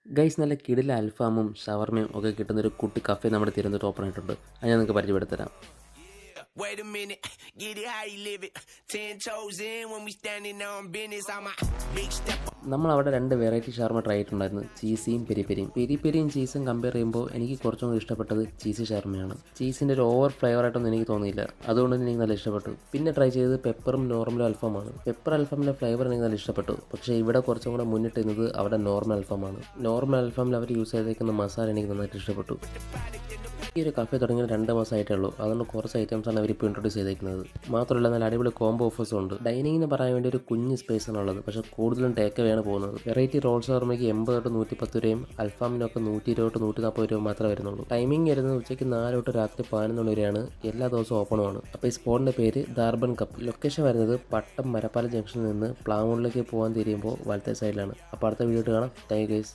Guys നല്ല കിടില അൽഫാമും ഷവർമയും ഒക്കെ കിട്ടുന്നൊരു കുട്ടി കഫേ നമ്മുടെ തിരുവനന്തപുരത്ത് ഓപ്പൺ ആയിട്ടുണ്ട്. അത് ഞാൻ നിങ്ങൾക്ക് പരിചയപ്പെടുത്തരാം. Wait a minute, get it how you live it. 10 toes in when we standing on business. I'm a big step. നമ്മൾ അവിടെ 2 വെറൈറ്റി ഷവർമ ട്രൈ ചെയ്തിട്ടുണ്ടായിരുന്നു, ചീസിയും പെരി പെരിയും. പെരി പെരിയും ചീസും കമ്പയർ ചെയ്യുമ്പോൾ എനിക്ക് കുറച്ചും കൂടി ഇഷ്ടപ്പെട്ടത് ചീസി ഷവർമയാണ്. ചീസിൻ്റെ ഒരു ഓവർ ഫ്ലേവർ ആയിട്ടൊന്നും എനിക്ക് തോന്നിയില്ല, അതുകൊണ്ട് എനിക്ക് നല്ല ഇഷ്ടപ്പെട്ടു. പിന്നെ ട്രൈ ചെയ്തത് പെപ്പറും നോർമൽ അൽഫാമാണ്. പെപ്പർ അൽഫാമിൻ്റെ ഫ്ലേവർ എനിക്ക് നല്ല ഇഷ്ടപ്പെട്ടു. പക്ഷേ ഇവിടെ കുറച്ചും കൂടെ മുന്നിട്ട് നിന്നത് അവിടെ നോർമൽ അൽഫാമാണ്. നോർമൽ അൽഫാമിൽ അവർ യൂസ് ചെയ്തേക്കുന്ന മസാല എനിക്ക് നന്നായിട്ട് ഇഷ്ടപ്പെട്ടു. ഈ ഒരു കഫേ തുടങ്ങിയ 2 മാസമായിട്ടേ ഉള്ളൂ, അതുകൊണ്ട് കുറച്ച് ഐറ്റംസാണ് അവർ ഇപ്പോൾ ഇൻട്രൊഡ്യൂസ് ചെയ്തേക്കുന്നത്. മാത്രമല്ല നല്ല അടിപൊളി കോംബോ ഓഫേഴ്സും ഉണ്ട്. ഡൈനിങ്ങിന് പറയാൻ വേണ്ടി ഒരു കുഞ്ഞ് സ്പേസ് ആണുള്ളത്, പക്ഷേ കൂടുതലും ടേക്ക് അവേ ആണ് പോകുന്നത്. വെറൈറ്റി റോൾസ് ഷവർമയ്ക്ക് 80 തൊട്ട് 110 രൂപയും അൽഫാമിനൊക്കെ 120 തൊട്ട് 140 രൂപ മാത്രമേ വരുന്നുള്ളൂ. ടൈമിംഗ് വരുന്നത് ഉച്ചയ്ക്ക് 4 തൊട്ട് രാത്രി 11 വരെയാണ്. എല്ലാ ദിവസവും ഓപ്പണുമാണ്. അപ്പോൾ ഈ സ്പോട്ടിൻ്റെ പേര് ദാർബൻ കപ്പ്. ലൊക്കേഷൻ വരുന്നത് പട്ടം മരപ്പാല ജംഗ്ഷനിൽ നിന്ന് പ്ലാമൂണിലേക്ക് പോകാൻ തിരിയുമ്പോൾ വലത്തെ സൈഡിലാണ്. അപ്പോൾ അടുത്ത വീഡിയോ കാണാം. Thank you guys.